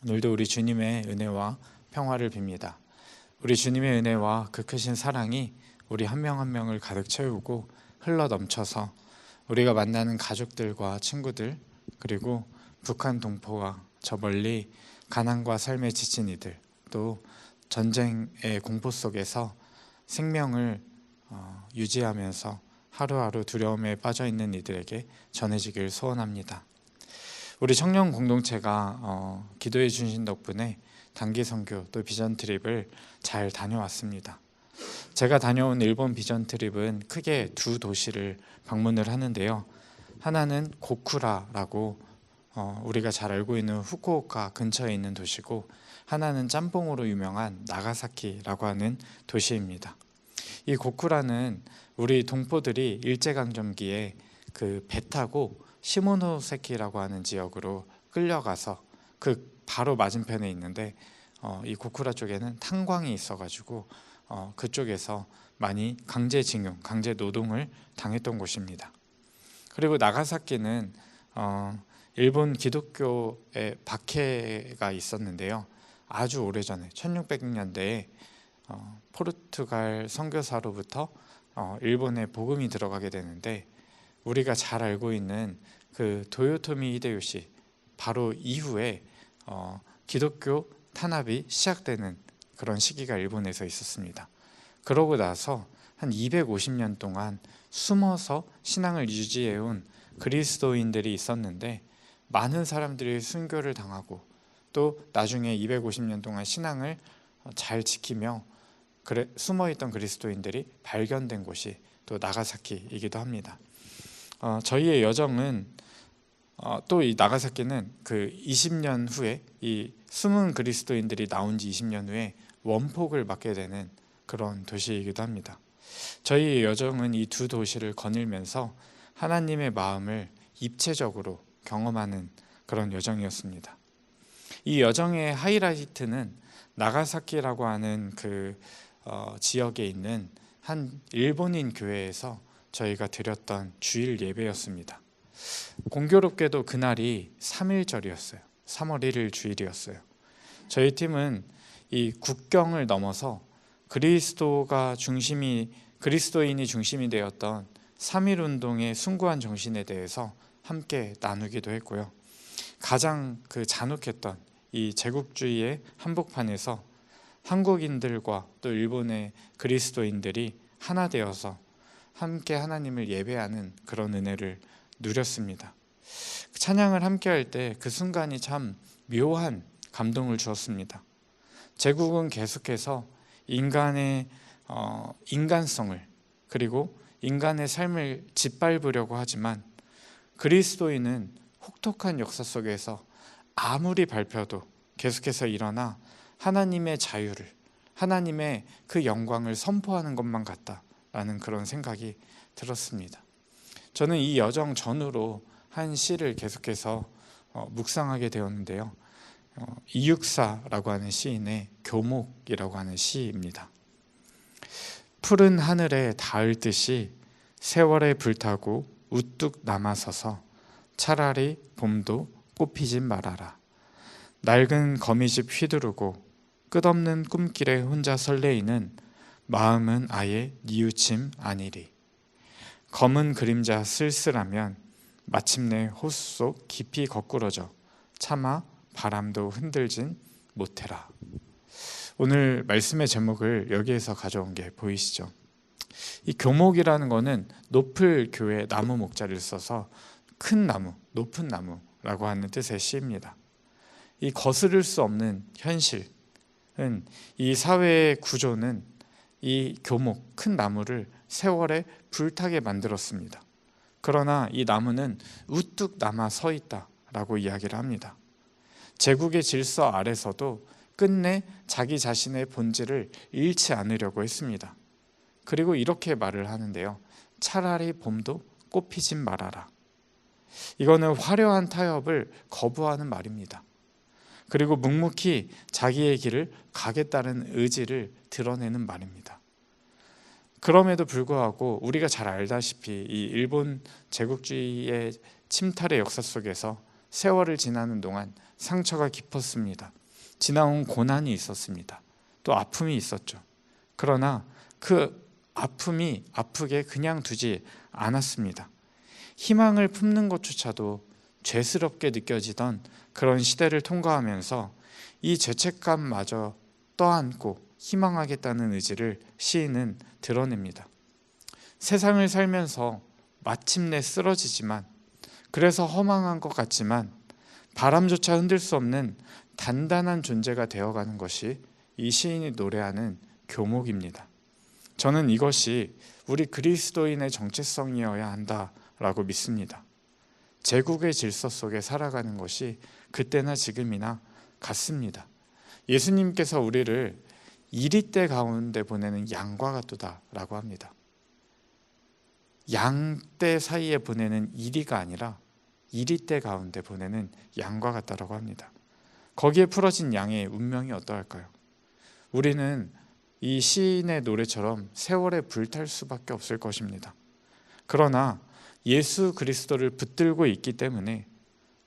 오늘도 우리 주님의 은혜와 평화를 빕니다. 우리 주님의 은혜와 그 크신 사랑이 우리 한 명 한 명을 가득 채우고 흘러 넘쳐서 우리가 만나는 가족들과 친구들, 그리고 북한 동포와 저 멀리 가난과 삶에 지친 이들, 또 전쟁의 공포 속에서 생명을 유지하면서 하루하루 두려움에 빠져 있는 이들에게 전해지길 소원합니다. 우리 청년 공동체가 기도해 주신 덕분에 단기 선교 또 비전 트립을 잘 다녀왔습니다. 제가 다녀온 일본 비전 트립은 크게 두 도시를 방문을 하는데요. 하나는 고쿠라라고 우리가 잘 알고 있는 후쿠오카 근처에 있는 도시고, 하나는 짬뽕으로 유명한 나가사키라고 하는 도시입니다. 이 고쿠라는 우리 동포들이 일제강점기에 그 배 타고 시모노세키라고 하는 지역으로 끌려가서 그 바로 맞은편에 있는데, 이 고쿠라 쪽에는 탄광이 있어가지고 그쪽에서 많이 강제징용, 강제노동을 당했던 곳입니다. 그리고 나가사키는 일본 기독교의 박해가 있었는데요. 아주 오래전에 1600년대에 포르투갈 선교사로부터 일본에 복음이 들어가게 되는데, 우리가 잘 알고 있는 그 도요토미 히데요시 바로 이후에 기독교 탄압이 시작되는 그런 시기가 일본에서 있었습니다. 그러고 나서 한 250년 동안 숨어서 신앙을 유지해온 그리스도인들이 있었는데, 많은 사람들이 순교를 당하고 또 나중에 250년 동안 신앙을 잘 지키며 숨어있던 그리스도인들이 발견된 곳이 또 나가사키이기도 합니다. 저희의 여정은 또 이 나가사키는 그 20년 후에 이 숨은 그리스도인들이 나온 지 20년 후에 원폭을 맞게 되는 그런 도시이기도 합니다. 저희의 여정은 이 두 도시를 거닐면서 하나님의 마음을 입체적으로 경험하는 그런 여정이었습니다. 이 여정의 하이라이트는 나가사키라고 하는 그 지역에 있는 한 일본인 교회에서 저희가 드렸던 주일 예배였습니다. 공교롭게도 그날이 3일절이었어요. 3월 1일 주일이었어요. 저희 팀은 이 국경을 넘어서 그리스도인이 중심이 되었던 3.1운동의 숭고한 정신에 대해서 함께 나누기도 했고요. 가장 그 잔혹했던 이 제국주의의 한복판에서 한국인들과 또 일본의 그리스도인들이 하나 되어서 함께 하나님을 예배하는 그런 은혜를 누렸습니다. 찬양을 함께 할 때 그 순간이 참 묘한 감동을 주었습니다. 제국은 계속해서 인간의 인간성을, 그리고 인간의 삶을 짓밟으려고 하지만, 그리스도인은 혹독한 역사 속에서 아무리 밟혀도 계속해서 일어나 하나님의 자유를, 하나님의 그 영광을 선포하는 것만 같다라는 그런 생각이 들었습니다. 저는 이 여정 전후로 한 시를 계속해서 묵상하게 되었는데요. 이육사라고 하는 시인의 교목이라고 하는 시입니다. 푸른 하늘에 닿을 듯이 세월에 불타고 우뚝 남아서서 차라리 봄도 꽃피진 말아라. 낡은 거미집 휘두르고 끝없는 꿈길에 혼자 설레이는 마음은 아예 뉘우침 아니리. 검은 그림자 쓸쓸하면 마침내 호수 속 깊이 거꾸러져 차마 바람도 흔들진 못해라. 오늘 말씀의 제목을 여기에서 가져온 게 보이시죠? 이 교목이라는 거는 높을 교회 나무 목자를 써서 큰 나무, 높은 나무라고 하는 뜻의 시입니다. 이 거스를 수 없는 현실은, 이 사회의 구조는 이 교목, 큰 나무를 세월에 불타게 만들었습니다. 그러나 이 나무는 우뚝 남아 서 있다라고 이야기를 합니다. 제국의 질서 아래서도 끝내 자기 자신의 본질을 잃지 않으려고 했습니다. 그리고 이렇게 말을 하는데요. 차라리 봄도 꽃피진 말아라. 이거는 화려한 타협을 거부하는 말입니다. 그리고 묵묵히 자기의 길을 가겠다는 의지를 드러내는 말입니다. 그럼에도 불구하고 우리가 잘 알다시피 이 일본 제국주의의 침탈의 역사 속에서 세월을 지나는 동안 상처가 깊었습니다. 지나온 고난이 있었습니다. 또 아픔이 있었죠. 그러나 그 아픔이 아프게 그냥 두지 않았습니다. 희망을 품는 것조차도 죄스럽게 느껴지던 그런 시대를 통과하면서 이 죄책감마저 떠안고 희망하겠다는 의지를 시인은 드러냅니다. 세상을 살면서 마침내 쓰러지지만, 그래서 허망한 것 같지만 바람조차 흔들 수 없는 단단한 존재가 되어가는 것이 이 시인이 노래하는 교목입니다. 저는 이것이 우리 그리스도인의 정체성이어야 한다라고 믿습니다. 제국의 질서 속에 살아가는 것이 그때나 지금이나 같습니다. 예수님께서 우리를 이리떼 가운데 보내는 양과 같도다라고 합니다. 양떼 사이에 보내는 이리가 아니라 이리떼 가운데 보내는 양과 같다라고 합니다. 거기에 풀어진 양의 운명이 어떠할까요? 우리는 이 시인의 노래처럼 세월에 불탈 수밖에 없을 것입니다. 그러나 예수 그리스도를 붙들고 있기 때문에,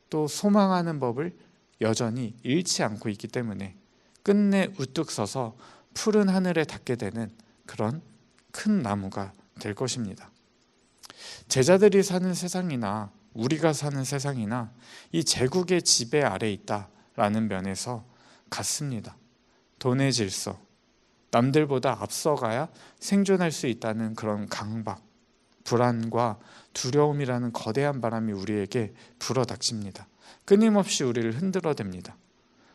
또 소망하는 법을 여전히 잃지 않고 있기 때문에 끝내 우뚝 서서 푸른 하늘에 닿게 되는 그런 큰 나무가 될 것입니다. 제자들이 사는 세상이나 우리가 사는 세상이나 이 제국의 지배 아래 있다라는 면에서 같습니다. 돈의 질서, 남들보다 앞서가야 생존할 수 있다는 그런 강박, 불안과 두려움이라는 거대한 바람이 우리에게 불어닥칩니다. 끊임없이 우리를 흔들어댑니다.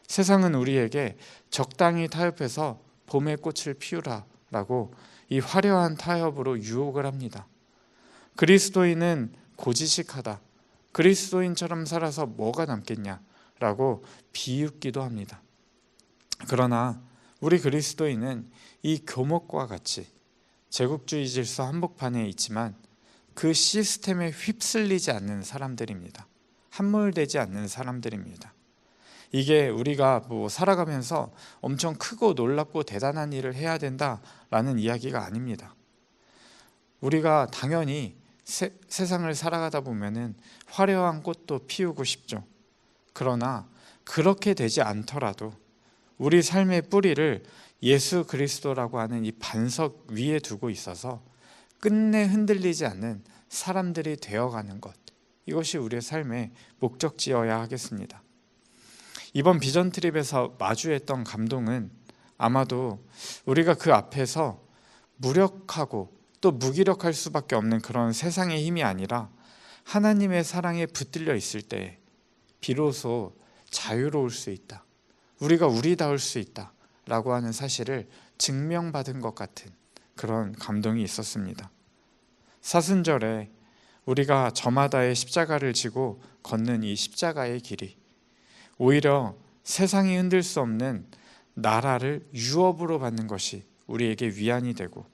세상은 우리에게 적당히 타협해서 봄의 꽃을 피우라라고 이 화려한 타협으로 유혹을 합니다. 그리스도인은 고지식하다, 그리스도인처럼 살아서 뭐가 남겠냐라고 비웃기도 합니다. 그러나 우리 그리스도인은 이 교목과 같이 제국주의 질서 한복판에 있지만 그 시스템에 휩쓸리지 않는 사람들입니다. 함몰되지 않는 사람들입니다. 이게 우리가 살아가면서 엄청 크고 놀랍고 대단한 일을 해야 된다라는 이야기가 아닙니다. 우리가 당연히 세상을 살아가다 보면은 화려한 꽃도 피우고 싶죠. 그러나 그렇게 되지 않더라도 우리 삶의 뿌리를 예수 그리스도라고 하는 이 반석 위에 두고 있어서 끝내 흔들리지 않는 사람들이 되어가는 것, 이것이 우리의 삶의 목적지여야 하겠습니다. 이번 비전 트립에서 마주했던 감동은 아마도 우리가 그 앞에서 무력하고 또 무기력할 수밖에 없는 그런 세상의 힘이 아니라 하나님의 사랑에 붙들려 있을 때 비로소 자유로울 수 있다, 우리가 우리다울 수 있다라고 하는 사실을 증명받은 것 같은 그런 감동이 있었습니다. 사순절에 우리가 저마다의 십자가를 지고 걷는 이 십자가의 길이 오히려 세상이 흔들 수 없는 나라를 유업으로 받는 것이 우리에게 위안이 되고,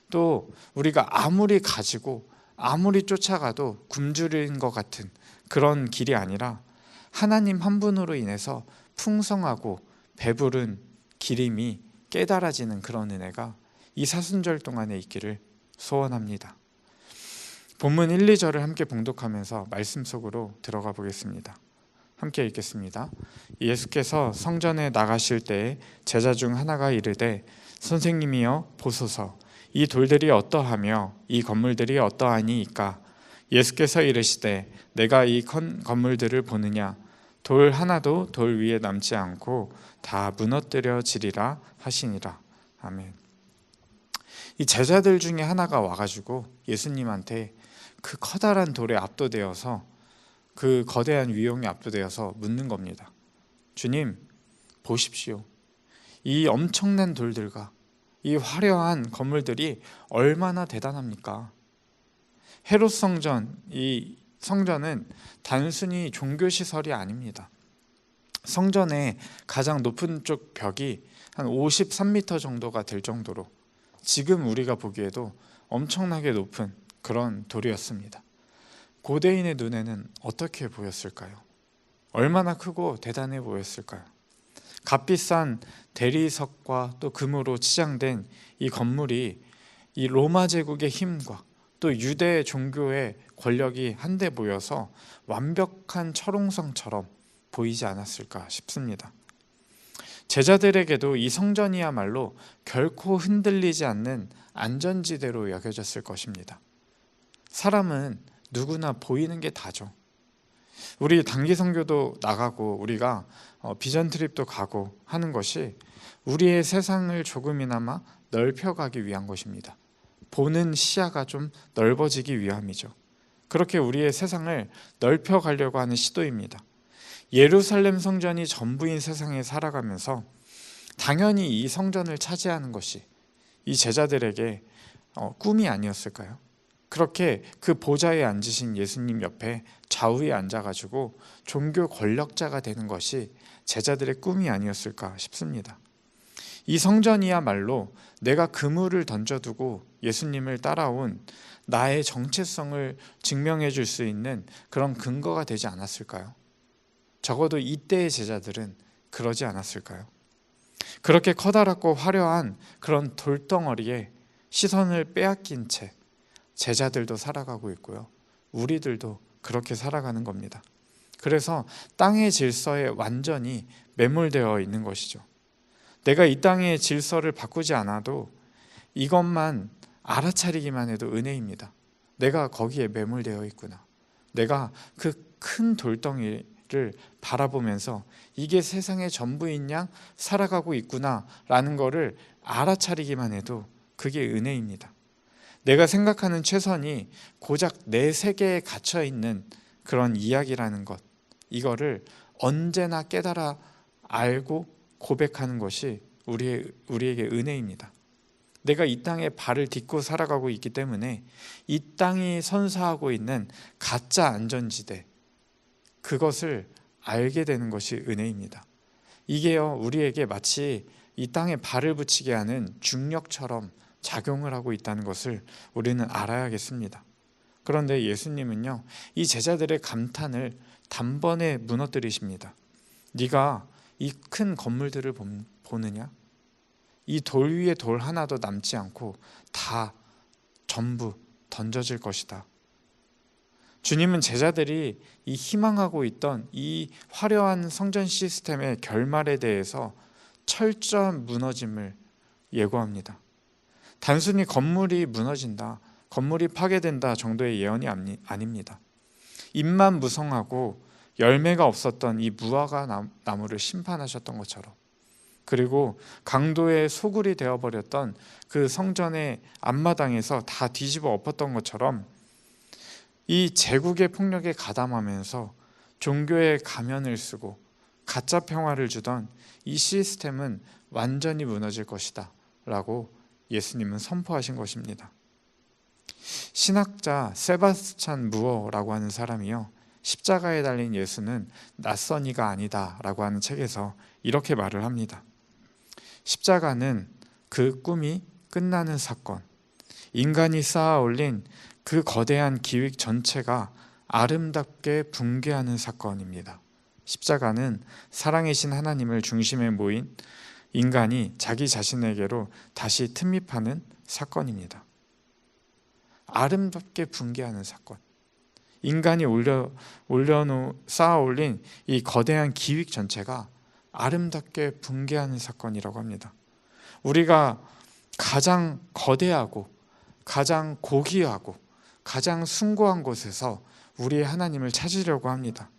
또 우리가 아무리 가지고 아무리 쫓아가도 굶주린 것 같은 그런 길이 아니라 하나님 한 분으로 인해서 풍성하고 배부른 기림이 깨달아지는 그런 은혜가 이 사순절 동안에 있기를 소원합니다. 본문 1, 2절을 함께 봉독하면서 말씀 속으로 들어가 보겠습니다. 함께 읽겠습니다. 예수께서 성전에 나가실 때에 제자 중 하나가 이르되 선생님이여 보소서, 이 돌들이 어떠하며 이 건물들이 어떠하니이까? 예수께서 이르시되 내가 이 건물들을 보느냐? 돌 하나도 돌 위에 남지 않고 다 무너뜨려지리라 하시니라. 아멘. 이 제자들 중에 하나가 와가지고 예수님한테 그 커다란 돌에 압도되어서, 그 거대한 위용에 압도되어서 묻는 겁니다. 주님, 보십시오. 이 엄청난 돌들과 이 화려한 건물들이 얼마나 대단합니까? 헤롯 성전, 이 성전은 단순히 종교시설이 아닙니다. 성전의 가장 높은 쪽 벽이 한 53m 정도가 될 정도로 지금 우리가 보기에도 엄청나게 높은 그런 돌이었습니다. 고대인의 눈에는 어떻게 보였을까요? 얼마나 크고 대단해 보였을까요? 값비싼 대리석과 또 금으로 치장된 이 건물이 이 로마 제국의 힘과 또 유대 종교의 권력이 한데 모여서 완벽한 철옹성처럼 보이지 않았을까 싶습니다. 제자들에게도 이 성전이야말로 결코 흔들리지 않는 안전지대로 여겨졌을 것입니다. 사람은 누구나 보이는 게 다죠. 우리 단기 선교도 나가고 우리가 비전 트립도 가고 하는 것이 우리의 세상을 조금이나마 넓혀가기 위한 것입니다. 보는 시야가 좀 넓어지기 위함이죠. 그렇게 우리의 세상을 넓혀가려고 하는 시도입니다. 예루살렘 성전이 전부인 세상에 살아가면서 당연히 이 성전을 차지하는 것이 이 제자들에게 꿈이 아니었을까요? 그렇게 그 보좌에 앉으신 예수님 옆에 좌우에 앉아가지고 종교 권력자가 되는 것이 제자들의 꿈이 아니었을까 싶습니다. 이 성전이야말로 내가 그물을 던져두고 예수님을 따라온 나의 정체성을 증명해 줄 수 있는 그런 근거가 되지 않았을까요? 적어도 이때의 제자들은 그러지 않았을까요? 그렇게 커다랗고 화려한 그런 돌덩어리에 시선을 빼앗긴 채 제자들도 살아가고 있고요. 우리들도 그렇게 살아가는 겁니다. 그래서 땅의 질서에 완전히 매몰되어 있는 것이죠. 내가 이 땅의 질서를 바꾸지 않아도 이것만 알아차리기만 해도 은혜입니다. 내가 거기에 매몰되어 있구나. 내가 그 큰 돌덩이를 바라보면서 이게 세상의 전부인 양 살아가고 있구나 라는 거를 알아차리기만 해도 그게 은혜입니다. 내가 생각하는 최선이 고작 내 세계에 갇혀있는 그런 이야기라는 것, 이거를 언제나 깨달아 알고 고백하는 것이 우리에게 은혜입니다. 내가 이 땅에 발을 딛고 살아가고 있기 때문에 이 땅이 선사하고 있는 가짜 안전지대, 그것을 알게 되는 것이 은혜입니다. 이게요, 우리에게 마치 이 땅에 발을 붙이게 하는 중력처럼 작용을 하고 있다는 것을 우리는 알아야겠습니다. 그런데 예수님은요, 이 제자들의 감탄을 단번에 무너뜨리십니다. 네가 이 큰 건물들을 보느냐? 이 돌 위에 돌 하나도 남지 않고 다 전부 던져질 것이다. 주님은 제자들이 이 희망하고 있던 이 화려한 성전 시스템의 결말에 대해서 철저한 무너짐을 예고합니다. 단순히 건물이 무너진다, 건물이 파괴된다 정도의 예언이 아닙니다. 잎만 무성하고 열매가 없었던 이 무화과 나무를 심판하셨던 것처럼, 그리고 강도의 소굴이 되어버렸던 그 성전의 앞마당에서 다 뒤집어 엎었던 것처럼 이 제국의 폭력에 가담하면서 종교의 가면을 쓰고 가짜 평화를 주던 이 시스템은 완전히 무너질 것이다 라고 예수님은 선포하신 것입니다. 신학자 세바스찬 무어라고 하는 사람이요, 십자가에 달린 예수는 낯선 이가 아니다 라고 하는 책에서 이렇게 말을 합니다. 십자가는 그 꿈이 끝나는 사건, 인간이 쌓아 올린 그 거대한 기획 전체가 아름답게 붕괴하는 사건입니다. 십자가는 사랑이신 하나님을 중심에 모인 인간이 자기 자신에게로 다시 틈입하는 사건입니다. 아름답게 붕괴하는 사건. 인간이 쌓아 올린 이 거대한 기획 전체가 아름답게 붕괴하는 사건이라고 합니다. 우리가 가장 거대하고 가장 고귀하고 가장 숭고한 곳에서 우리의 하나님을 찾으려고 합니다.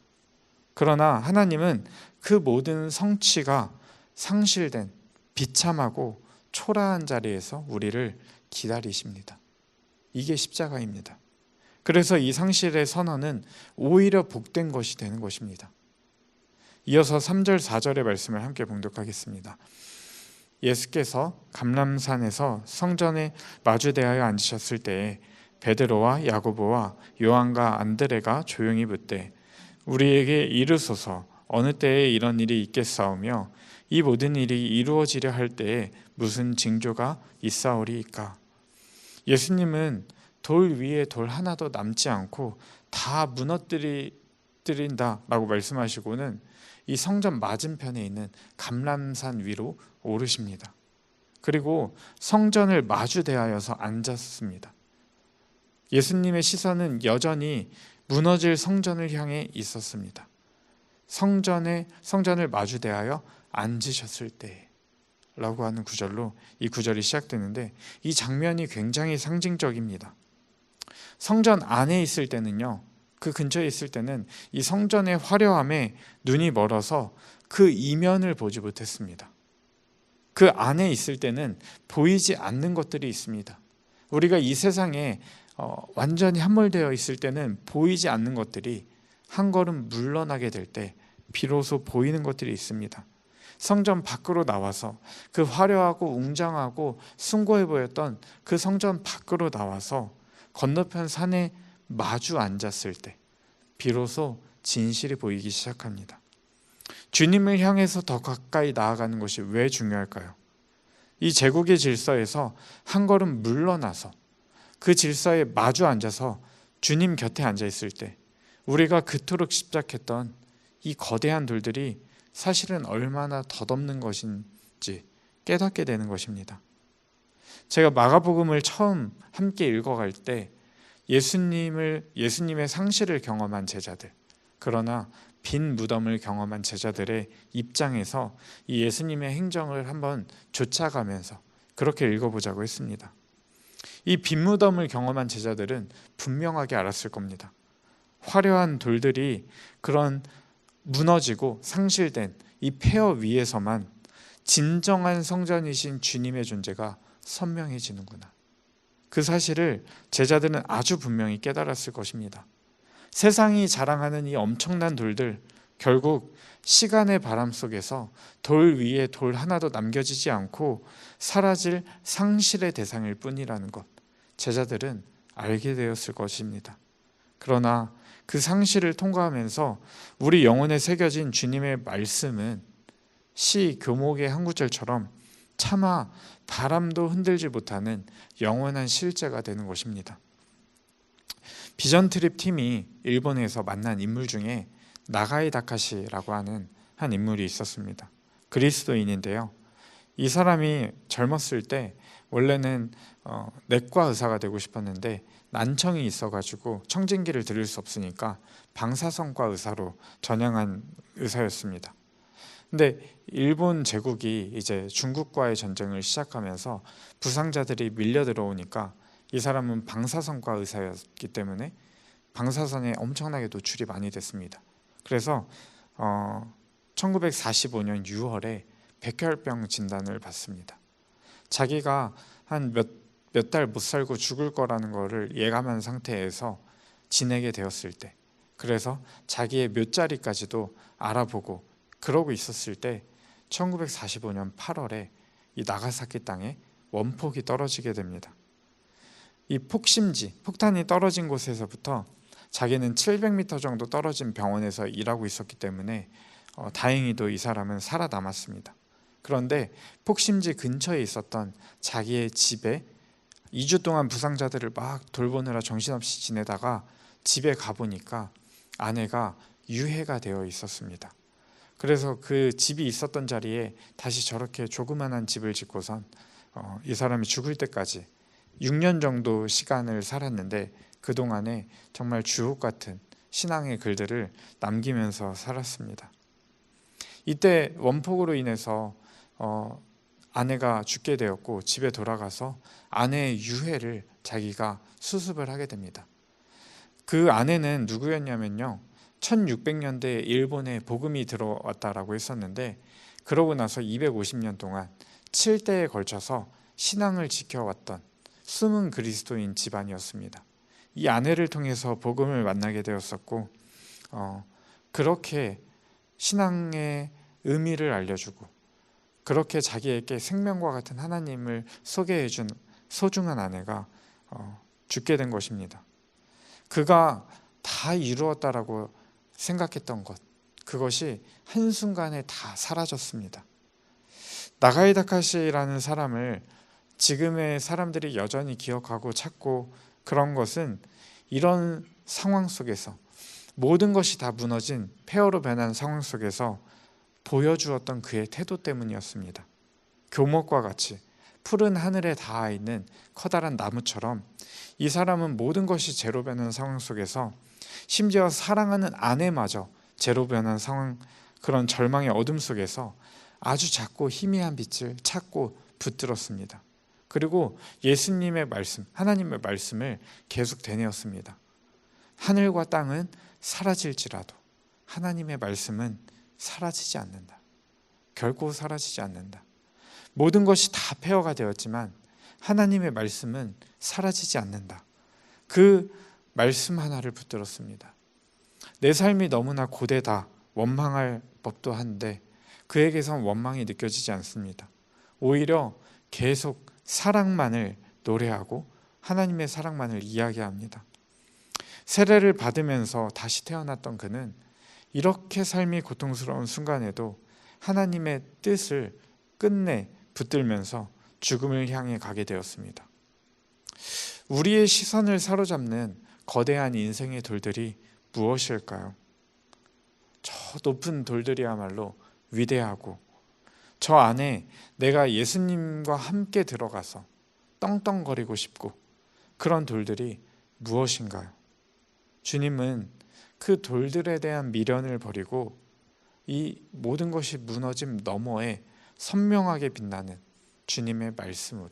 그러나 하나님은 그 모든 성취가 상실된 비참하고 초라한 자리에서 우리를 기다리십니다. 이게 십자가입니다. 그래서 이 상실의 선언은 오히려 복된 것이 되는 것입니다. 이어서 3절 4절의 말씀을 함께 봉독하겠습니다. 예수께서 감람산에서 성전에 마주대하여 앉으셨을 때에 베드로와 야고보와 요한과 안드레가 조용히 묻되 우리에게 이르소서 어느 때에 이런 일이 있겠사오며 이 모든 일이 이루어지려 할 때에 무슨 징조가 있사오리이까. 예수님은 돌 위에 돌 하나도 남지 않고 다 무너뜨린다라고 말씀하시고는 이 성전 맞은편에 있는 감람산 위로 오르십니다. 그리고 성전을 마주 대하여서 앉았습니다. 예수님의 시선은 여전히 무너질 성전을 향해 있었습니다. 성전을 마주대하여 앉으셨을 때라고 하는 구절로 이 구절이 시작되는데, 이 장면이 굉장히 상징적입니다. 성전 안에 있을 때는요, 그 근처에 있을 때는 이 성전의 화려함에 눈이 멀어서 그 이면을 보지 못했습니다. 그 안에 있을 때는 보이지 않는 것들이 있습니다. 우리가 이 세상에 완전히 함몰되어 있을 때는 보이지 않는 것들이 한 걸음 물러나게 될 때 비로소 보이는 것들이 있습니다. 성전 밖으로 나와서 그 화려하고 웅장하고 숭고해 보였던 그 성전 밖으로 나와서 건너편 산에 마주 앉았을 때 비로소 진실이 보이기 시작합니다. 주님을 향해서 더 가까이 나아가는 것이 왜 중요할까요? 이 제국의 질서에서 한 걸음 물러나서 그 질서에 마주 앉아서 주님 곁에 앉아 있을 때 우리가 그토록 집착했던 이 거대한 돌들이 사실은 얼마나 덧없는 것인지 깨닫게 되는 것입니다. 제가 마가복음을 처음 함께 읽어갈 때 예수님의 상실을 경험한 제자들, 그러나 빈 무덤을 경험한 제자들의 입장에서 이 예수님의 행정을 한번 쫓아가면서 그렇게 읽어보자고 했습니다. 이 빈 무덤을 경험한 제자들은 분명하게 알았을 겁니다. 화려한 돌들이 그런 무너지고 상실된 이 폐허 위에서만 진정한 성전이신 주님의 존재가 선명해지는구나. 그 사실을 제자들은 아주 분명히 깨달았을 것입니다. 세상이 자랑하는 이 엄청난 돌들, 결국 시간의 바람 속에서 돌 위에 돌 하나도 남겨지지 않고 사라질 상실의 대상일 뿐이라는 것, 제자들은 알게 되었을 것입니다. 그러나 그 상실을 통과하면서 우리 영혼에 새겨진 주님의 말씀은 시 교목의 한 구절처럼 차마 바람도 흔들지 못하는 영원한 실제가 되는 것입니다. 비전 트립 팀이 일본에서 만난 인물 중에 나가이 다카시라고 하는 한 인물이 있었습니다. 그리스도인인데요. 이 사람이 젊었을 때 원래는 내과 의사가 되고 싶었는데 난청이 있어가지고 청진기를 들을 수 없으니까 방사선과 의사로 전향한 의사였습니다. 근데 일본 제국이 이제 중국과의 전쟁을 시작하면서 부상자들이 밀려 들어오니까 이 사람은 방사선과 의사였기 때문에 방사선에 엄청나게 노출이 많이 됐습니다. 그래서 1945년 6월에 백혈병 진단을 받습니다. 자기가 한 몇 달 못 살고 죽을 거라는 거를 예감한 상태에서 지내게 되었을 때, 그래서 자기의 묘자리까지도 알아보고 그러고 있었을 때 1945년 8월에 이 나가사키 땅에 원폭이 떨어지게 됩니다. 이 폭탄이 떨어진 곳에서부터 자기는 700m 정도 떨어진 병원에서 일하고 있었기 때문에 다행히도 이 사람은 살아남았습니다. 그런데 폭심지 근처에 있었던 자기의 집에 2주 동안 부상자들을 막 돌보느라 정신없이 지내다가 집에 가보니까 아내가 유해가 되어 있었습니다. 그래서 그 집이 있었던 자리에 다시 저렇게 조그만한 집을 짓고선 이 사람이 죽을 때까지 6년 정도 시간을 살았는데 그동안에 정말 주옥 같은 신앙의 글들을 남기면서 살았습니다. 이때 원폭으로 인해서 아내가 죽게 되었고 집에 돌아가서 아내의 유해를 자기가 수습을 하게 됩니다. 그 아내는 누구였냐면요, 1600년대에 일본에 복음이 들어왔다라고 했었는데 그러고 나서 250년 동안 7대에 걸쳐서 신앙을 지켜왔던 숨은 그리스도인 집안이었습니다. 이 아내를 통해서 복음을 만나게 되었었고 그렇게 신앙의 의미를 알려주고 그렇게 자기에게 생명과 같은 하나님을 소개해준 소중한 아내가 죽게 된 것입니다. 그가 다 이루었다라고 생각했던 것, 그것이 한순간에 다 사라졌습니다. 나가이 다카시라는 사람을 지금의 사람들이 여전히 기억하고 찾고 그런 것은 이런 상황 속에서 모든 것이 다 무너진 폐허로 변한 상황 속에서 보여주었던 그의 태도 때문이었습니다. 교목과 같이 푸른 하늘에 닿아 있는 커다란 나무처럼 이 사람은 모든 것이 제로 변한 상황 속에서 심지어 사랑하는 아내마저 제로 변한 상황, 그런 절망의 어둠 속에서 아주 작고 희미한 빛을 찾고 붙들었습니다. 그리고 예수님의 말씀, 하나님의 말씀을 계속 되뇌었습니다. 하늘과 땅은 사라질지라도 하나님의 말씀은 사라지지 않는다. 결코 사라지지 않는다. 모든 것이 다 폐허가 되었지만 하나님의 말씀은 사라지지 않는다. 그 말씀 하나를 붙들었습니다. 내 삶이 너무나 고되다, 원망할 법도 한데 그에게선 원망이 느껴지지 않습니다. 오히려 계속 사랑만을 노래하고 하나님의 사랑만을 이야기합니다. 세례를 받으면서 다시 태어났던 그는 이렇게 삶이 고통스러운 순간에도 하나님의 뜻을 끝내 붙들면서 죽음을 향해 가게 되었습니다. 우리의 시선을 사로잡는 거대한 인생의 돌들이 무엇일까요? 저 높은 돌들이야말로 위대하고 저 안에 내가 예수님과 함께 들어가서 떵떵거리고 싶고 그런 돌들이 무엇인가요? 주님은 그 돌들에 대한 미련을 버리고 이 모든 것이 무너짐 너머에 선명하게 빛나는 주님의 말씀으로,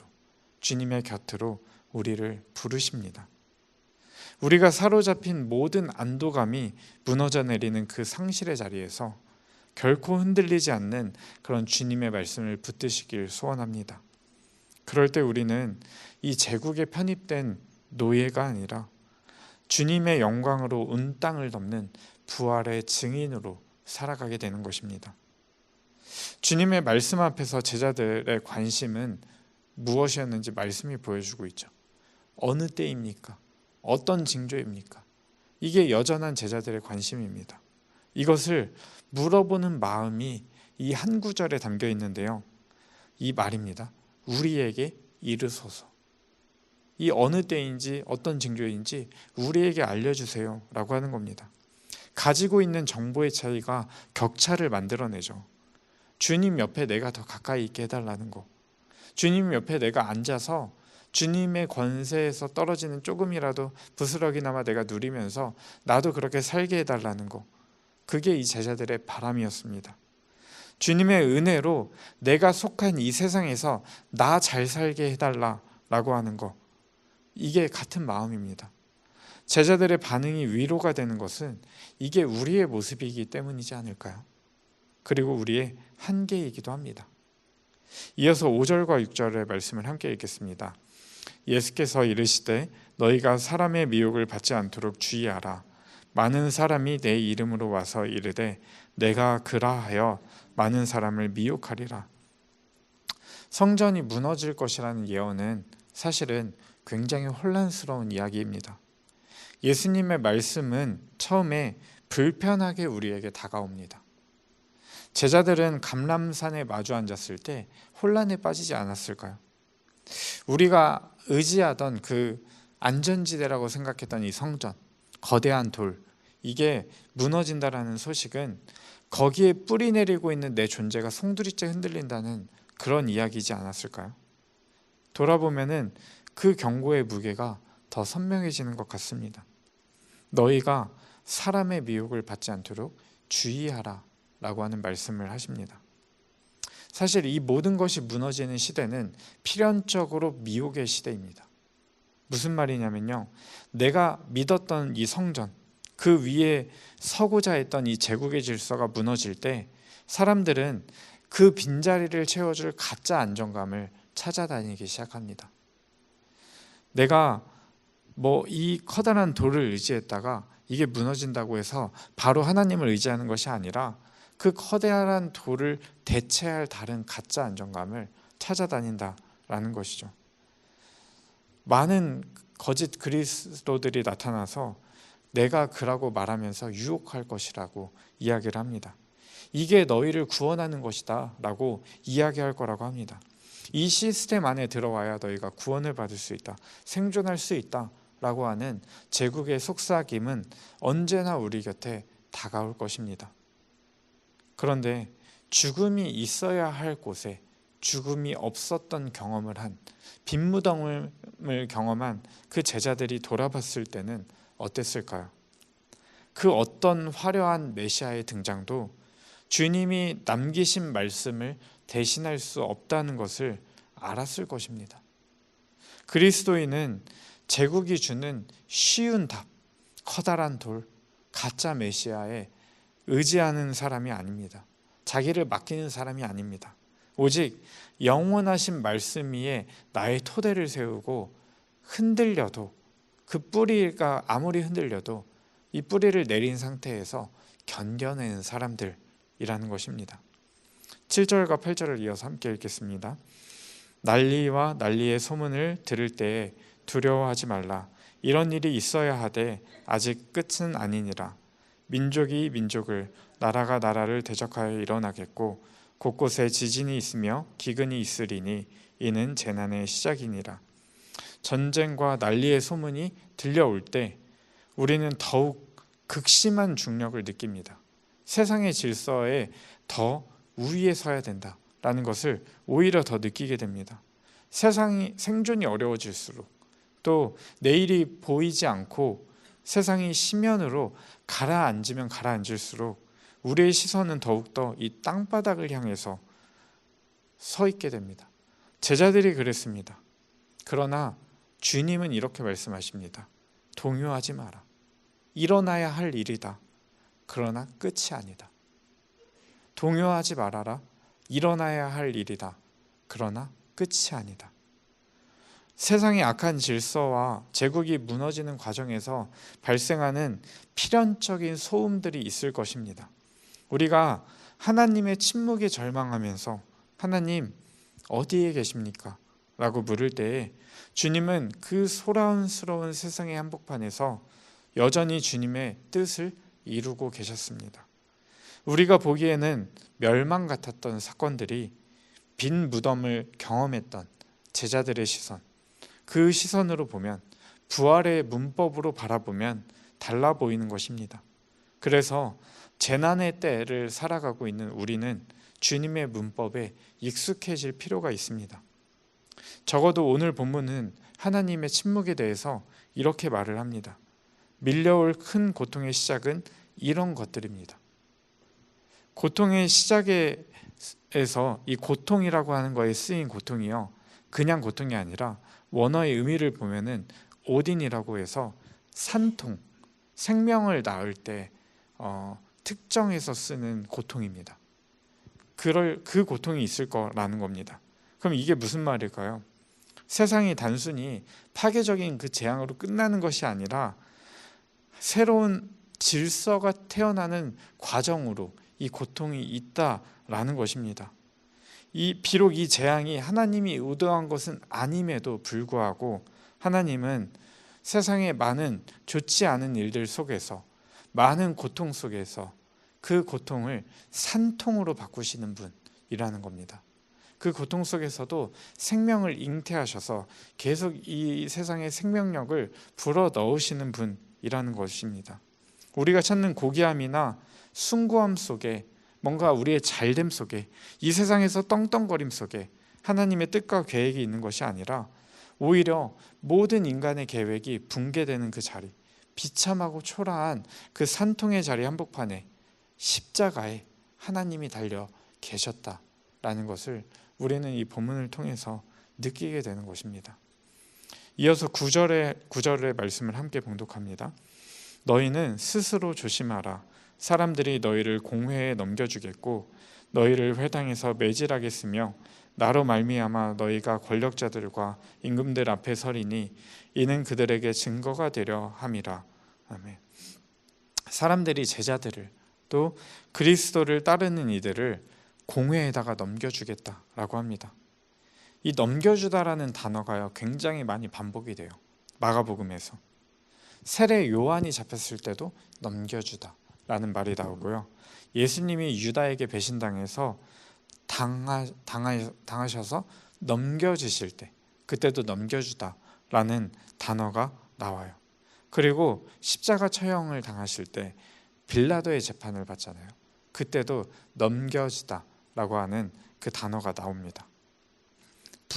주님의 곁으로 우리를 부르십니다. 우리가 사로잡힌 모든 안도감이 무너져 내리는 그 상실의 자리에서 결코 흔들리지 않는 그런 주님의 말씀을 붙드시길 소원합니다. 그럴 때 우리는 이 제국에 편입된 노예가 아니라 주님의 영광으로 온 땅을 덮는 부활의 증인으로 살아가게 되는 것입니다. 주님의 말씀 앞에서 제자들의 관심은 무엇이었는지 말씀이 보여주고 있죠. 어느 때입니까? 어떤 징조입니까? 이게 여전한 제자들의 관심입니다. 이것을 물어보는 마음이 이 한 구절에 담겨 있는데요. 이 말입니다. 우리에게 이르소서. 이 어느 때인지 어떤 징조인지 우리에게 알려주세요 라고 하는 겁니다. 가지고 있는 정보의 차이가 격차를 만들어내죠. 주님 옆에 내가 더 가까이 있게 해달라는 거, 주님 옆에 내가 앉아서 주님의 권세에서 떨어지는 조금이라도 부스러기나마 내가 누리면서 나도 그렇게 살게 해달라는 거, 그게 이 제자들의 바람이었습니다. 주님의 은혜로 내가 속한 이 세상에서 나 잘 살게 해달라라고 하는 거, 이게 같은 마음입니다. 제자들의 반응이 위로가 되는 것은 이게 우리의 모습이기 때문이지 않을까요? 그리고 우리의 한계이기도 합니다. 이어서 5절과 6절의 말씀을 함께 읽겠습니다. 예수께서 이르시되 너희가 사람의 미혹을 받지 않도록 주의하라. 많은 사람이 내 이름으로 와서 이르되 내가 그라하여 많은 사람을 미혹하리라. 성전이 무너질 것이라는 예언은 사실은 굉장히 혼란스러운 이야기입니다. 예수님의 말씀은 처음에 불편하게 우리에게 다가옵니다. 제자들은 감람산에 마주 앉았을 때 혼란에 빠지지 않았을까요? 우리가 의지하던 그 안전지대라고 생각했던 이 성전, 거대한 돌, 이게 무너진다라는 소식은 거기에 뿌리 내리고 있는 내 존재가 송두리째 흔들린다는 그런 이야기이지 않았을까요? 돌아보면은 그 경고의 무게가 더 선명해지는 것 같습니다. 너희가 사람의 미혹을 받지 않도록 주의하라 라고 하는 말씀을 하십니다. 사실 이 모든 것이 무너지는 시대는 필연적으로 미혹의 시대입니다. 무슨 말이냐면요, 내가 믿었던 이 성전, 그 위에 서고자 했던 이 제국의 질서가 무너질 때 사람들은 그 빈자리를 채워줄 가짜 안정감을 찾아다니기 시작합니다. 내가 이 커다란 돌을 의지했다가 이게 무너진다고 해서 바로 하나님을 의지하는 것이 아니라 그 커다란 돌을 대체할 다른 가짜 안정감을 찾아다닌다라는 것이죠. 많은 거짓 그리스도들이 나타나서 내가 그라고 말하면서 유혹할 것이라고 이야기를 합니다. 이게 너희를 구원하는 것이다 라고 이야기할 거라고 합니다. 이 시스템 안에 들어와야 너희가 구원을 받을 수 있다, 생존할 수 있다 라고 하는 제국의 속삭임은 언제나 우리 곁에 다가올 것입니다. 그런데 죽음이 있어야 할 곳에 죽음이 없었던 경험을 한, 빈 무덤을 경험한 그 제자들이 돌아봤을 때는 어땠을까요? 그 어떤 화려한 메시아의 등장도 주님이 남기신 말씀을 대신할 수 없다는 것을 알았을 것입니다. 그리스도인은 제국이 주는 쉬운 답, 커다란 돌, 가짜 메시아에 의지하는 사람이 아닙니다. 자기를 맡기는 사람이 아닙니다. 오직 영원하신 말씀 위에 나의 토대를 세우고 흔들려도, 그 뿌리가 아무리 흔들려도 이 뿌리를 내린 상태에서 견뎌내는 사람들이라는 것입니다. 7절과 8절을 이어서 함께 읽겠습니다. 난리와 난리의 소문을 들을 때에 두려워하지 말라. 이런 일이 있어야 하되 아직 끝은 아니니라. 민족이 민족을, 나라가 나라를 대적하여 일어나겠고 곳곳에 지진이 있으며 기근이 있으리니 이는 재난의 시작이니라. 전쟁과 난리의 소문이 들려올 때 우리는 더욱 극심한 중력을 느낍니다. 세상의 질서에 더 우위에 서야 된다라는 것을 오히려 더 느끼게 됩니다. 세상이 생존이 어려워질수록, 또 내일이 보이지 않고 세상이 심연으로 가라앉으면 가라앉을수록 우리의 시선은 더욱더 이 땅바닥을 향해서 서 있게 됩니다. 제자들이 그랬습니다. 그러나 주님은 이렇게 말씀하십니다. 동요하지 마라. 일어나야 할 일이다. 그러나 끝이 아니다. 동요하지 말아라. 일어나야 할 일이다. 그러나 끝이 아니다. 세상의 악한 질서와 제국이 무너지는 과정에서 발생하는 필연적인 소음들이 있을 것입니다. 우리가 하나님의 침묵에 절망하면서 하나님 어디에 계십니까? 라고 물을 때에 주님은 그 소란스러운 세상의 한복판에서 여전히 주님의 뜻을 이루고 계셨습니다. 우리가 보기에는 멸망 같았던 사건들이 빈 무덤을 경험했던 제자들의 시선, 그 시선으로 보면, 부활의 문법으로 바라보면 달라 보이는 것입니다. 그래서 재난의 때를 살아가고 있는 우리는 주님의 문법에 익숙해질 필요가 있습니다. 적어도 오늘 본문은 하나님의 침묵에 대해서 이렇게 말을 합니다. 밀려올 큰 고통의 시작은 이런 것들입니다. 고통의 시작에서 이 고통이라고 하는 거에 쓰인 고통이요, 그냥 고통이 아니라 원어의 의미를 보면은 오딘이라고 해서 산통, 생명을 낳을 때 특정해서 쓰는 고통입니다. 그 고통이 있을 거라는 겁니다. 그럼 이게 무슨 말일까요? 세상이 단순히 파괴적인 그 재앙으로 끝나는 것이 아니라 새로운 질서가 태어나는 과정으로 이 고통이 있다라는 것입니다. 비록 이 재앙이 하나님이 의도한 것은 아님에도 불구하고 하나님은 세상의 많은 좋지 않은 일들 속에서, 많은 고통 속에서 그 고통을 산통으로 바꾸시는 분이라는 겁니다. 그 고통 속에서도 생명을 잉태하셔서 계속 이 세상의 생명력을 불어 넣으시는 분이라는 것입니다. 우리가 찾는 고귀함이나 숭고함 속에, 뭔가 우리의 잘됨 속에, 이 세상에서 떵떵거림 속에 하나님의 뜻과 계획이 있는 것이 아니라 오히려 모든 인간의 계획이 붕괴되는 그 자리, 비참하고 초라한 그 산통의 자리 한복판에 십자가에 하나님이 달려 계셨다라는 것을 우리는 이 본문을 통해서 느끼게 되는 것입니다. 이어서 9절의 말씀을 함께 봉독합니다. 너희는 스스로 조심하라. 사람들이 너희를 공회에 넘겨주겠고 너희를 회당에서 매질하겠으며 나로 말미암아 너희가 권력자들과 임금들 앞에 서리니 이는 그들에게 증거가 되려 함이라. 아멘. 사람들이 제자들을, 또 그리스도를 따르는 이들을 공회에다가 넘겨주겠다라고 합니다. 이 넘겨주다라는 단어가요, 굉장히 많이 반복이 돼요. 마가복음에서 세례 요한이 잡혔을 때도 넘겨주다라는 말이 나오고요. 예수님이 유다에게 배신당해서 당하셔서 넘겨지실 때, 그때도 넘겨주다라는 단어가 나와요. 그리고 십자가 처형을 당하실 때 빌라도의 재판을 받잖아요. 그때도 넘겨지다라고 하는 그 단어가 나옵니다.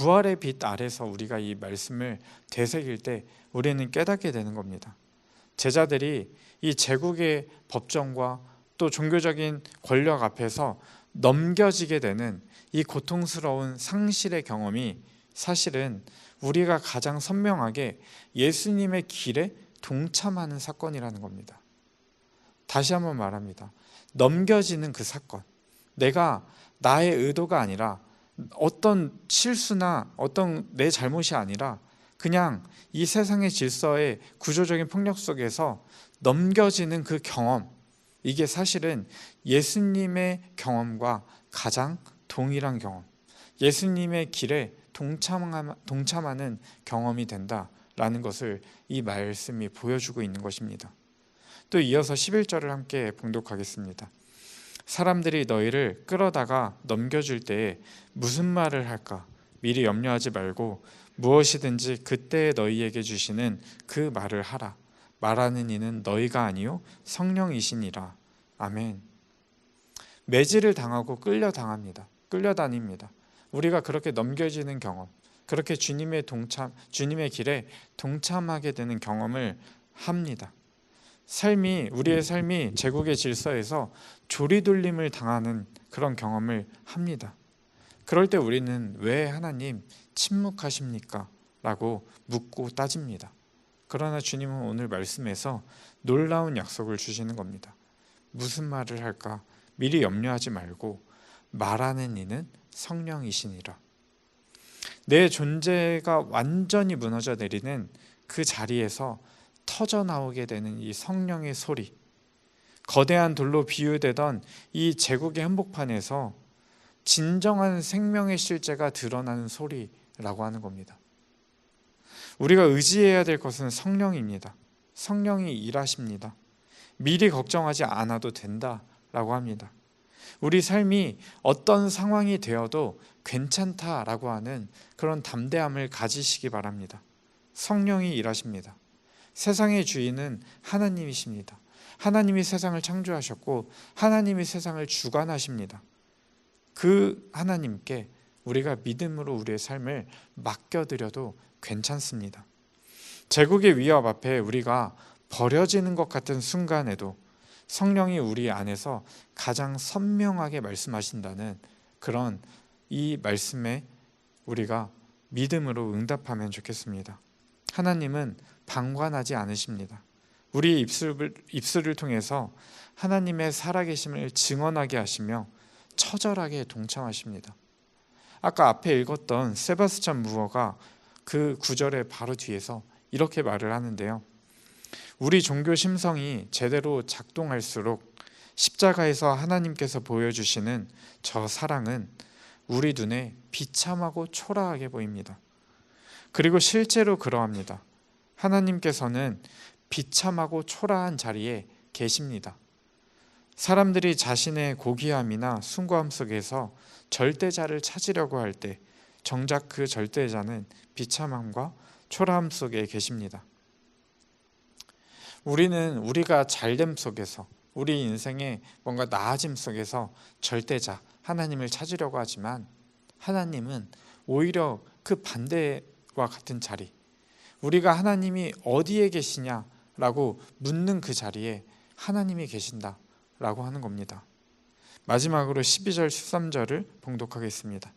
부활의 빛 아래서 우리가 이 말씀을 되새길 때 우리는 깨닫게 되는 겁니다. 제자들이 이 제국의 법정과 또 종교적인 권력 앞에서 넘겨지게 되는 이 고통스러운 상실의 경험이 사실은 우리가 가장 선명하게 예수님의 길에 동참하는 사건이라는 겁니다. 다시 한번 말합니다. 넘겨지는 그 사건, 내가 나의 의도가 아니라 어떤 실수나 어떤 내 잘못이 아니라 그냥 이 세상의 질서의 구조적인 폭력 속에서 넘겨지는 그 경험, 이게 사실은 예수님의 경험과 가장 동일한 경험, 예수님의 길에 동참하는 경험이 된다라는 것을 이 말씀이 보여주고 있는 것입니다. 또 이어서 11절을 함께 봉독하겠습니다. 사람들이 너희를 끌어다가 넘겨줄 때에 무슨 말을 할까 미리 염려하지 말고 무엇이든지 그때에 너희에게 주시는 그 말을 하라. 말하는 이는 너희가 아니요 성령이시니라. 아멘. 매질을 당하고 끌려다닙니다. 우리가 그렇게 넘겨지는 경험, 그렇게 주님의 길에 동참하게 되는 경험을 합니다. 우리의 삶이 제국의 질서에서 조리돌림을 당하는 그런 경험을 합니다. 그럴 때 우리는 왜 하나님 침묵하십니까? 라고 묻고 따집니다. 그러나 주님은 오늘 말씀에서 놀라운 약속을 주시는 겁니다. 무슨 말을 할까? 미리 염려하지 말고 말하는 이는 성령이시니라. 내 존재가 완전히 무너져 내리는 그 자리에서 터져나오게 되는 이 성령의 소리, 거대한 돌로 비유되던 이 제국의 한복판에서 진정한 생명의 실제가 드러나는 소리라고 하는 겁니다. 우리가 의지해야 될 것은 성령입니다. 성령이 일하십니다. 미리 걱정하지 않아도 된다라고 합니다. 우리 삶이 어떤 상황이 되어도 괜찮다라고 하는 그런 담대함을 가지시기 바랍니다. 성령이 일하십니다. 세상의 주인은 하나님이십니다. 하나님이 세상을 창조하셨고 하나님이 세상을 주관하십니다. 그 하나님께 우리가 믿음으로 우리의 삶을 맡겨드려도 괜찮습니다. 제국의 위협 앞에 우리가 버려지는 것 같은 순간에도 성령이 우리 안에서 가장 선명하게 말씀하신다는 그런 이 말씀에 우리가 믿음으로 응답하면 좋겠습니다. 하나님은 방관하지 않으십니다. 우리의 입술을 통해서 하나님의 살아계심을 증언하게 하시며 처절하게 동참하십니다. 아까 앞에 읽었던 세바스찬 무어가 그 구절의 바로 뒤에서 이렇게 말을 하는데요. 우리 종교 심성이 제대로 작동할수록 십자가에서 하나님께서 보여주시는 저 사랑은 우리 눈에 비참하고 초라하게 보입니다. 그리고 실제로 그러합니다. 하나님께서는 비참하고 초라한 자리에 계십니다. 사람들이 자신의 고귀함이나 숭고함 속에서 절대자를 찾으려고 할 때 정작 그 절대자는 비참함과 초라함 속에 계십니다. 우리는 우리가 잘됨 속에서, 우리 인생의 뭔가 나아짐 속에서 절대자 하나님을 찾으려고 하지만 하나님은 오히려 그 반대와 같은 자리, 우리가 하나님이 어디에 계시냐라고 묻는 그 자리에 하나님이 계신다라고 하는 겁니다. 마지막으로 12절 13절을 봉독하겠습니다.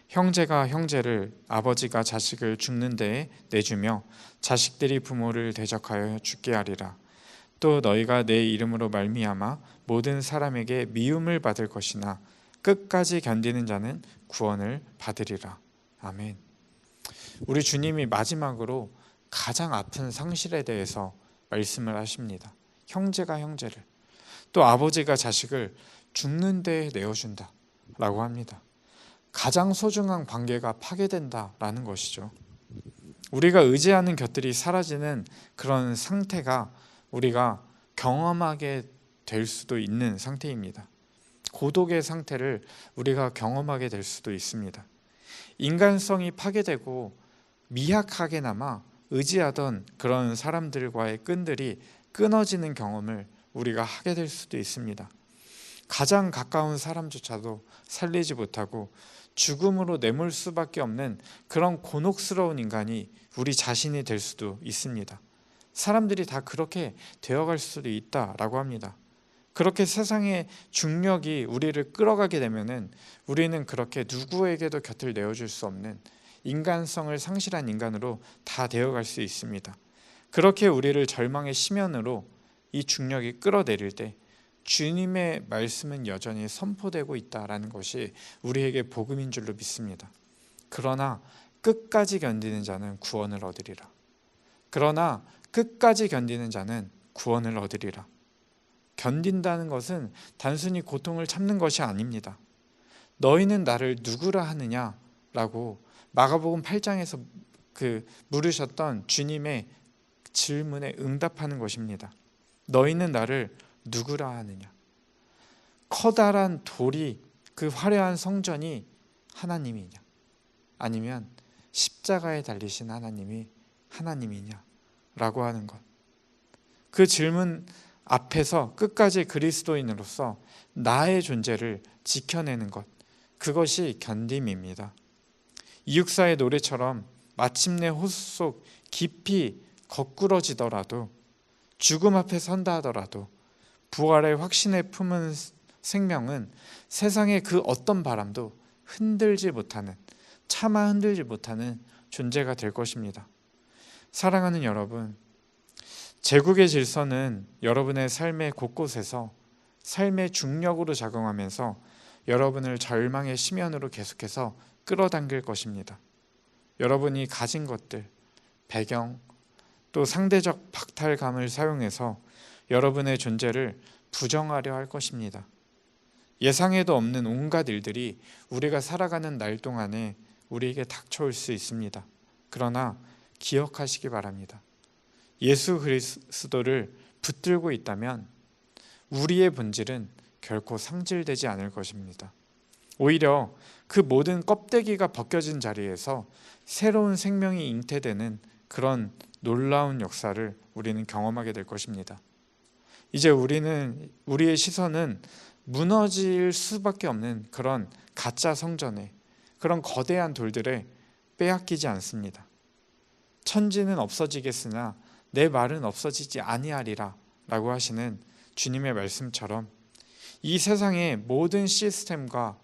형제가 형제를, 아버지가 자식을 죽는 데에 내주며 자식들이 부모를 대적하여 죽게 하리라. 또 너희가 내 이름으로 말미암아 모든 사람에게 미움을 받을 것이나 끝까지 견디는 자는 구원을 받으리라. 아멘. 우리 주님이 마지막으로 가장 아픈 상실에 대해서 말씀을 하십니다. 형제가 형제를, 또 아버지가 자식을 죽는 데에 내어준다 라고 합니다. 가장 소중한 관계가 파괴된다라는 것이죠. 우리가 의지하는 것들이 사라지는 그런 상태가 우리가 경험하게 될 수도 있는 상태입니다. 고독의 상태를 우리가 경험하게 될 수도 있습니다. 인간성이 파괴되고 미약하게나마 의지하던 그런 사람들과의 끈들이 끊어지는 경험을 우리가 하게 될 수도 있습니다. 가장 가까운 사람조차도 살리지 못하고 죽음으로 내몰 수밖에 없는 그런 곤혹스러운 인간이 우리 자신이 될 수도 있습니다. 사람들이 다 그렇게 되어갈 수도 있다라고 합니다. 그렇게 세상의 중력이 우리를 끌어가게 되면은 우리는 그렇게 누구에게도 곁을 내어줄 수 없는 인간성을 상실한 인간으로 다 되어갈 수 있습니다. 그렇게 우리를 절망의 심연으로 이 중력이 끌어내릴 때 주님의 말씀은 여전히 선포되고 있다라는 것이 우리에게 복음인 줄로 믿습니다. 그러나 끝까지 견디는 자는 구원을 얻으리라. 그러나 끝까지 견디는 자는 구원을 얻으리라. 견딘다는 것은 단순히 고통을 참는 것이 아닙니다. 너희는 나를 누구라 하느냐라고 마가복음 8장에서 물으셨던 주님의 질문에 응답하는 것입니다. 너희는 나를 누구라 하느냐? 커다란 돌이, 그 화려한 성전이 하나님이냐? 아니면 십자가에 달리신 하나님이 하나님이냐? 라고 하는 것. 그 질문 앞에서 끝까지 그리스도인으로서 나의 존재를 지켜내는 것, 그것이 견딤입니다. 이육사의 노래처럼 마침내 호수 속 깊이 거꾸러지더라도, 죽음 앞에 선다 하더라도 부활의 확신에 품은 생명은 세상의 그 어떤 바람도 흔들지 못하는, 차마 흔들지 못하는 존재가 될 것입니다. 사랑하는 여러분, 제국의 질서는 여러분의 삶의 곳곳에서 삶의 중력으로 작용하면서 여러분을 절망의 심연으로 계속해서 끌어당길 것입니다. 여러분이 가진 것들, 배경, 또 상대적 박탈감을 사용해서 여러분의 존재를 부정하려 할 것입니다. 예상에도 없는 온갖 일들이 우리가 살아가는 날 동안에 우리에게 닥쳐올 수 있습니다. 그러나 기억하시기 바랍니다. 예수 그리스도를 붙들고 있다면 우리의 본질은 결코 상실되지 않을 것입니다. 오히려 그 모든 껍데기가 벗겨진 자리에서 새로운 생명이 잉태되는 그런 놀라운 역사를 우리는 경험하게 될 것입니다. 이제 우리의 시선은 무너질 수밖에 없는 그런 가짜 성전에, 그런 거대한 돌들에 빼앗기지 않습니다. 천지는 없어지겠으나 내 말은 없어지지 아니하리라 라고 하시는 주님의 말씀처럼 이 세상의 모든 시스템과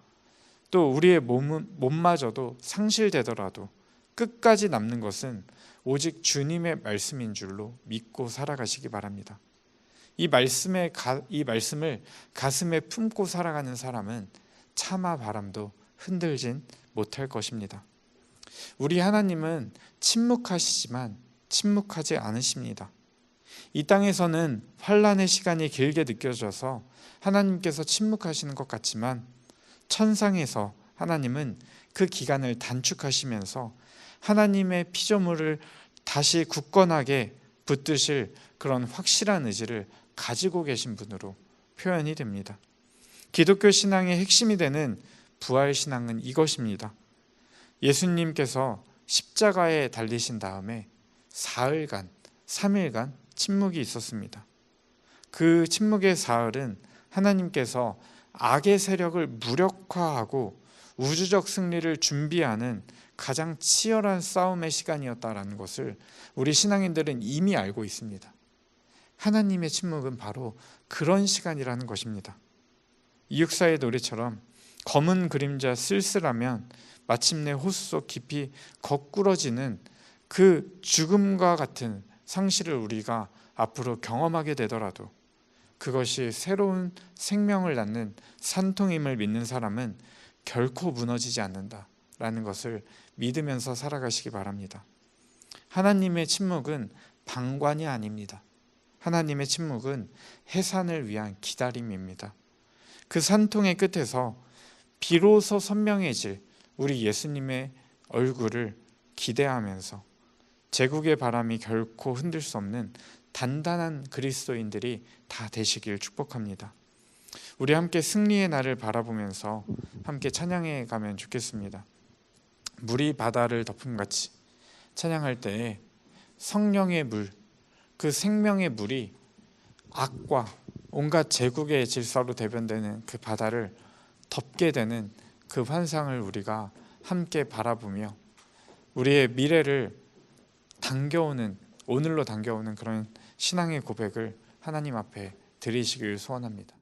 또 우리의 몸마저도 상실되더라도 끝까지 남는 것은 오직 주님의 말씀인 줄로 믿고 살아가시기 바랍니다. 이 말씀을 가슴에 품고 살아가는 사람은 차마 바람도 흔들진 못할 것입니다. 우리 하나님은 침묵하시지만 침묵하지 않으십니다. 이 땅에서는 환난의 시간이 길게 느껴져서 하나님께서 침묵하시는 것 같지만 천상에서 하나님은 그 기간을 단축하시면서 하나님의 피조물을 다시 굳건하게 붙드실 그런 확실한 의지를 가지고 계신 분으로 표현이 됩니다. 기독교 신앙의 핵심이 되는 부활 신앙은 이것입니다. 예수님께서 십자가에 달리신 다음에 사흘간, 3일간 침묵이 있었습니다. 그 침묵의 사흘은 하나님께서 악의 세력을 무력화하고 우주적 승리를 준비하는 가장 치열한 싸움의 시간이었다라는 것을 우리 신앙인들은 이미 알고 있습니다. 하나님의 침묵은 바로 그런 시간이라는 것입니다. 이육사의 노래처럼 검은 그림자 쓸쓸하면 마침내 호수 속 깊이 거꾸러지는 그 죽음과 같은 상실을 우리가 앞으로 경험하게 되더라도 그것이 새로운 생명을 낳는 산통임을 믿는 사람은 결코 무너지지 않는다라는 것을 믿으면서 살아가시기 바랍니다. 하나님의 침묵은 방관이 아닙니다. 하나님의 침묵은 해산을 위한 기다림입니다. 그 산통의 끝에서 비로소 선명해질 우리 예수님의 얼굴을 기대하면서 제국의 바람이 결코 흔들 수 없는 단단한 그리스도인들이 다 되시길 축복합니다. 우리 함께 승리의 날을 바라보면서 함께 찬양해 가면 좋겠습니다. 물이 바다를 덮음같이 찬양할 때에 성령의 물, 그 생명의 물이 악과 온갖 제국의 질서로 대변되는 그 바다를 덮게 되는 그 환상을 우리가 함께 바라보며 우리의 미래를 당겨오는, 오늘로 당겨오는 그런 신앙의 고백을 하나님 앞에 드리시길 소원합니다.